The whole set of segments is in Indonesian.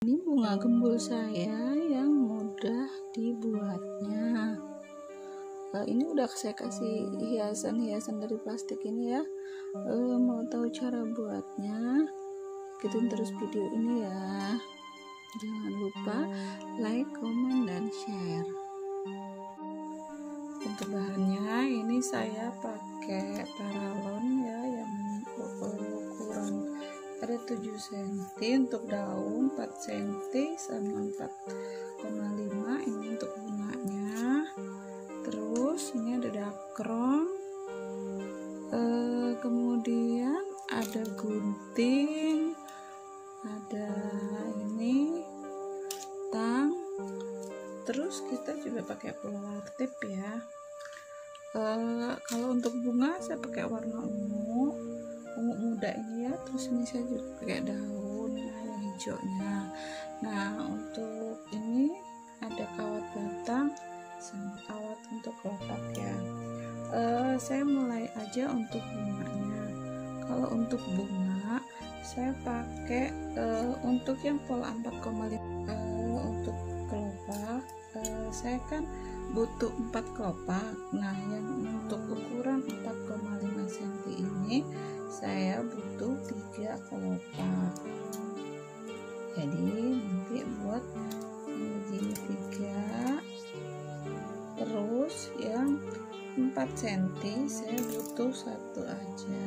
Ini bunga gembul saya yang mudah dibuatnya. Ini udah saya kasih hiasan-hiasan dari plastik ini ya. Mau tahu cara buatnya? Ikutin terus video ini ya. Jangan lupa like, comment, dan share. Untuk bahannya ini saya pakai paralon ya, yang ukuran ada 7 cm, untuk daun 4 cm sama 4,5 ini untuk bunganya. Terus ini ada dakron, kemudian ada gunting, ada ini tang, terus kita juga pakai polar tip ya. Kalau untuk bunga saya pakai warna ungu muda ini ya. Terus ini saya juga pakai daun yang hijaunya. Nah, untuk ini ada kawat batang sama kawat untuk kelopak ya. Saya mulai aja untuk bunganya. Kalau untuk bunga saya pakai untuk yang pola 4,5. Untuk kelopak saya kan butuh 4 kelopak. Nah, yang untuk ukuran 4,5 cm ini saya butuh 3 kelopak. Jadi nanti buat begini 3, terus yang 4 cm saya butuh 1 aja.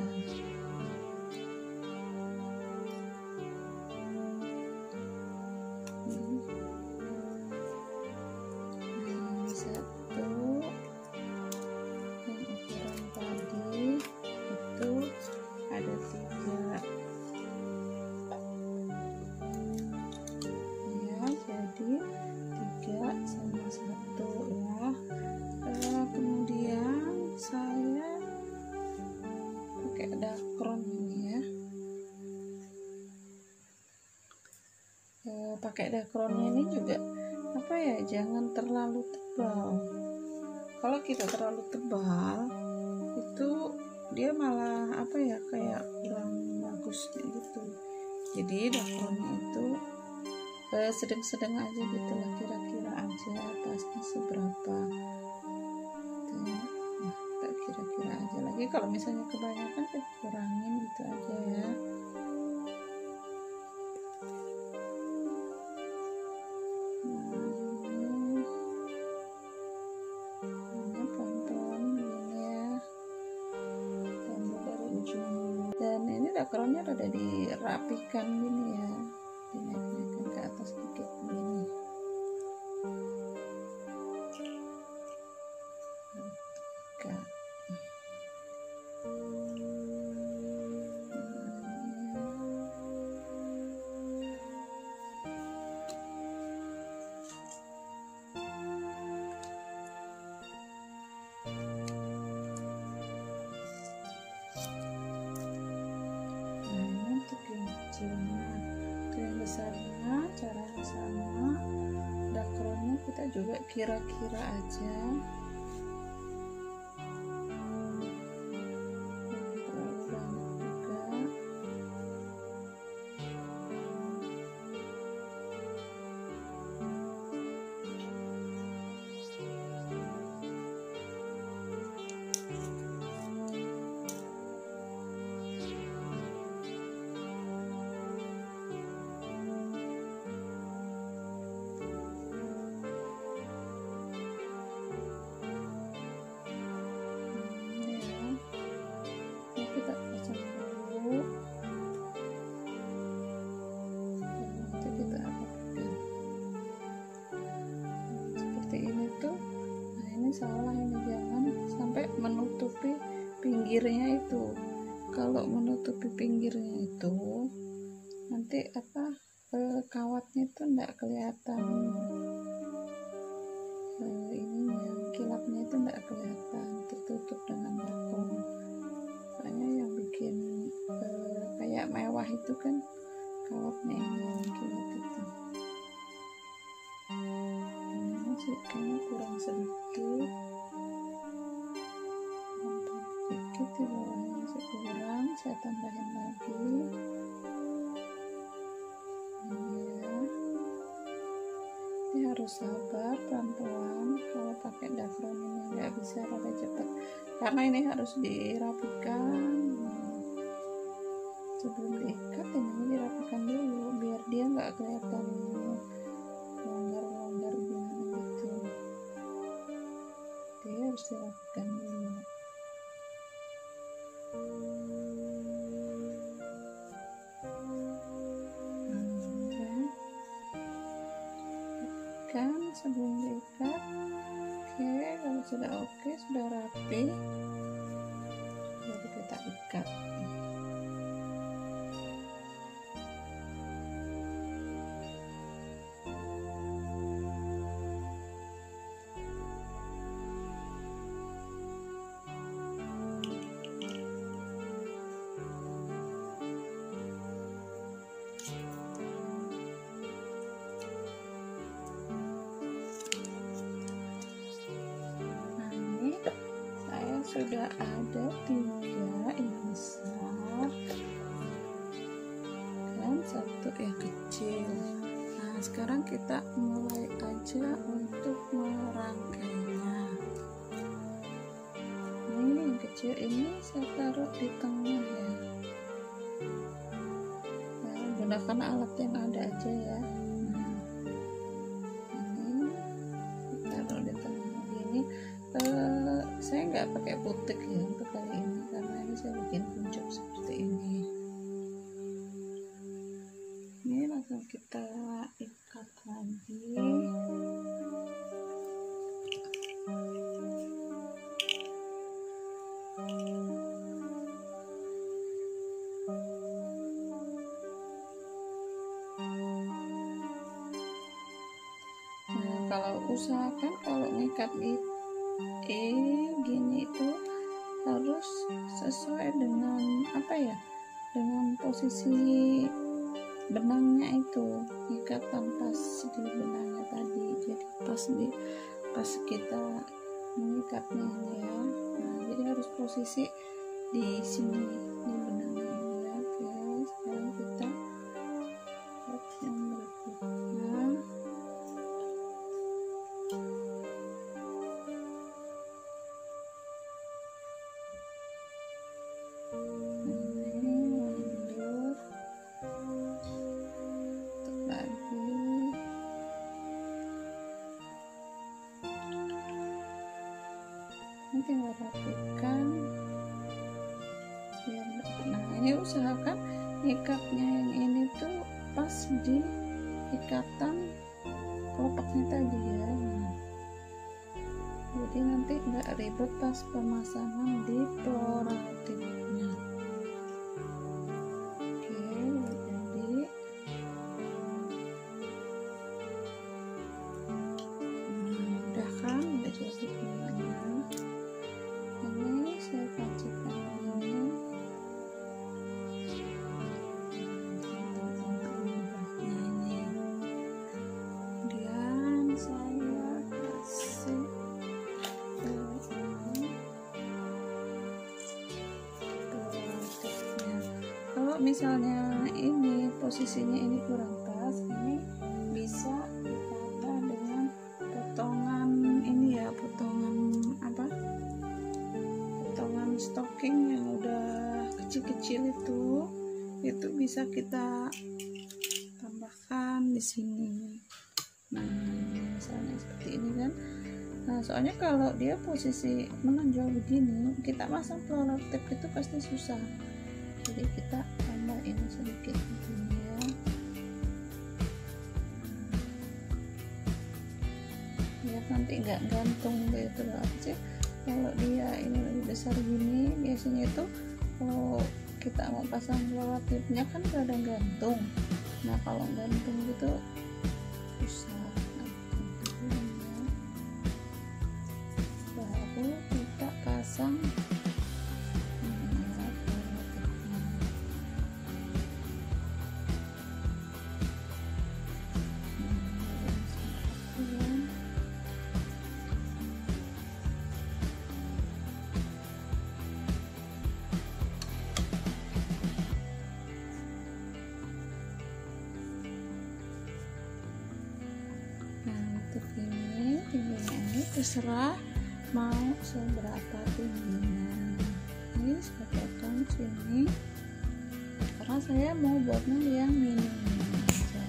Kemudian saya pakai dakron ini ya. Pakai dakronnya ini juga apa ya, jangan terlalu tebal. Kalau kita terlalu tebal itu dia malah apa ya, kayak kurang bagus gitu. Jadi dakronnya itu sedang-sedang aja gitu lah, kira-kira aja atasnya seberapa. Nah, kita kira-kira aja lagi. Kalau misalnya kebanyakan kita kurangin gitu aja ya. Nah, pelan-pelan begini ya, ambil dari ujung. Dan ini dakronnya udah dirapikan gini ya, dinaik-naikkan ke atas dikit begini. Untuk yang besarnya caranya sama, dakronnya kita juga kira-kira aja, terlalu banyak juga. Kita pasang dulu, nanti kita rapatkan seperti ini tuh. Nah, ini salah, ini jangan sampai menutupi pinggirnya itu. Kalau menutupi pinggirnya itu nanti apa, kawatnya tuh enggak kelihatan, ininya kilapnya itu enggak kelihatan, tertutup dengan dakron. Yang bikin kayak mewah itu kan kawatnya ini yang kilap itu. Masih kayaknya kurang sedikit, sedikit di bawahnya masih kurang, saya tambahin lagi. Ini ya. harus sabar, pelan-pelan. Kalau pakai dafron ini nggak bisa rada cepat karena ini harus dirapikan. Sebelum diikat ini dirapikan dulu biar dia nggak kelihatan longgar-longgar gimana gitu. Dia harus dirapikan dulu. Sebelum diikat. Oke, kalau sudah oke, sudah rapi, baru kita ikat. Sudah ada 3 yang besar dan 1 yang kecil. Nah, sekarang kita mulai aja untuk merangkainya. Ini yang kecil ini saya taruh di tengah ya. Nah, gunakan alat yang ada aja ya. Ini taruh di tengah gini. Saya nggak pakai putik ya untuk kali ini karena ini saya bikin kuncup seperti ini. Ini langsung kita ikat lagi. Nah, kalau usahakan kalau ngikat gini itu harus sesuai dengan apa ya, dengan posisi benangnya itu, ikatan pas di benangnya tadi, jadi pas kita mengikatnya ini ya. Nah, jadi harus posisi di sini di benangnya ini ya. Oke, sekarang kita lihat yang berikutnya. Tinggal rapikan biar. Nah, ini usahakan ikatnya yang ini tuh pas di ikatan kelopaknya tadi ya. Nah, jadi nanti nggak ribet pas pemasangan di floratifnya. Oke, jadi udah kan, udah jadi bunganya. Ini saya pancikan ini. Kemudian saya kasih kalau misalnya ini posisinya ini kurang pas, ini bisa ditambah dengan potongan ini ya, potongan apa, potongan stocking yang udah kecil-kecil itu bisa kita tambahkan di sini. Nah, misalnya seperti ini kan. Nah, soalnya kalau dia posisi menonjol begini, kita pasang floratif itu pasti susah. Jadi kita tambah ini sedikit begini ya. Biar nanti nggak gantung gitu loh aja. Kalau dia ini lebih besar gini, biasanya itu kalau kita mau pasang floratifnya kan kadang gantung. Nah, kalau gantung gitu susah. Baru kita pasang terserah mau seberapa tingginya. Ini saya potong sini karena saya mau buatnya yang mini aja.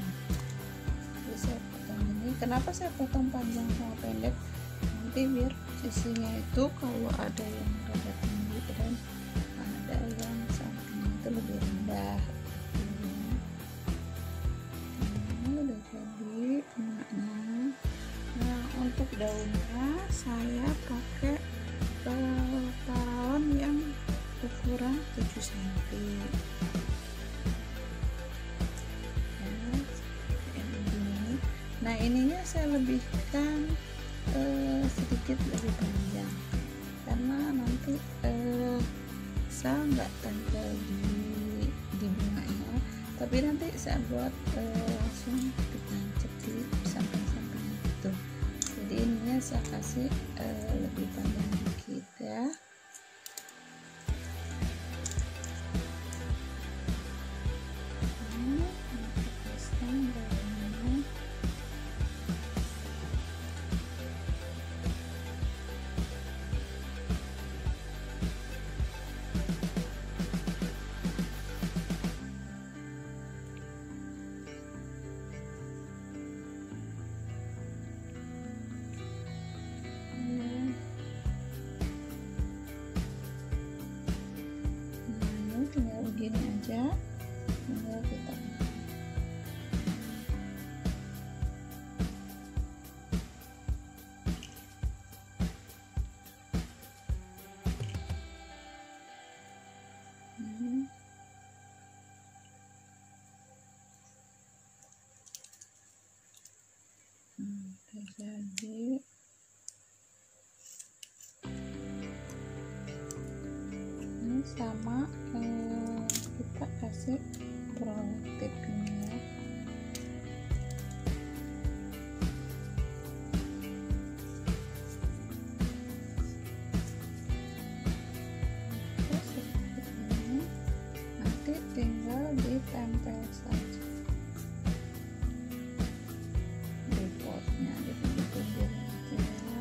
Jadi saya potong ini. Kenapa saya potong panjang sama pendek? Nanti biar sisinya itu kalau ada yang rada tinggi dan ada yang sampingnya itu lebih rendah. Ini udah jadi benaknya. Nah, untuk daunnya saya pakai paralon yang ukuran 7 cm. Nah, ininya saya lebihkan sedikit lebih panjang karena nanti saya nggak tempel di bunganya, tapi nanti saya buat langsung ditancap di samping-samping itu. Jadi ininya saya kasih lebih panjang dikit ya. Tinggal begini aja, tinggal kita terjadi. Ini sama kita kasih protip ini ya. Terus seperti ini, nanti tinggal ditempel saja di potnya, di pinggir-pinggirnya aja.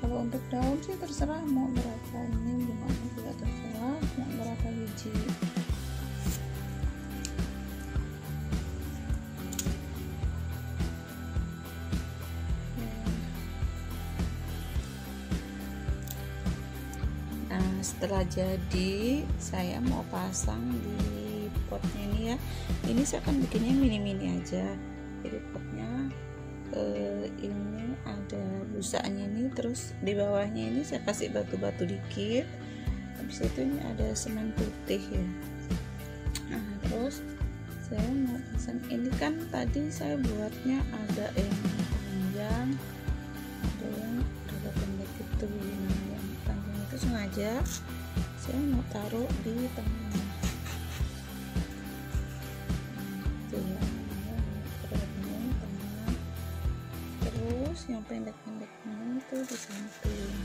Kalau untuk daun sih terserah mau berapa, ini bunganya juga terserah mau berapa biji. Nah, setelah jadi saya mau pasang di potnya ini ya. Ini saya akan bikinnya mini-mini aja. Jadi potnya ini ada busanya ini, terus di bawahnya ini saya kasih batu-batu dikit, habis itu ini ada semen putih ya. Nah, terus saya mau pasang ini, kan tadi saya buatnya ada yang panjang ada yang agak pendek itu. Nah, yang panjang itu sengaja saya mau taruh di tengah. Yang pendek-pendeknya itu di samping.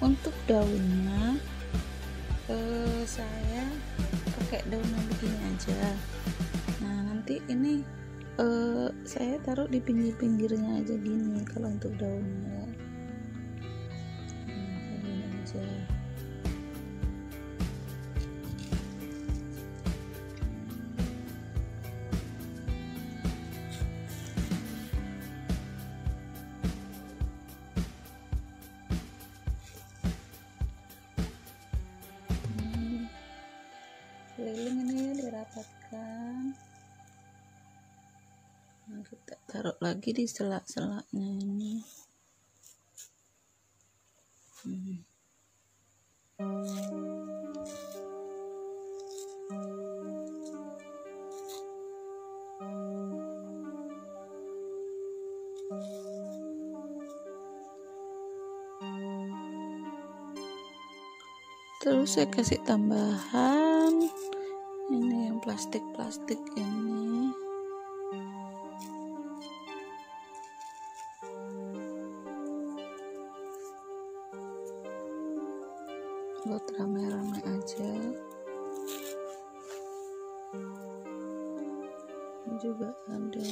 Untuk daunnya saya pakai daun yang begini aja. Nah, nanti ini saya taruh di pinggir-pinggirnya aja gini kalau untuk daunnya. Nah, begini aja. Keliling ini ya dirapatkan. Nah, kita taruh lagi di sela-selanya ini. Terus saya kasih tambahan ini yang plastik-plastik ini. Buat rame-rame aja. Ini juga ada.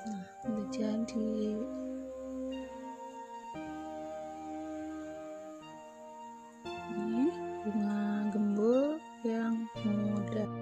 Nah, udah jadi. Ini bunga gembul yang muda.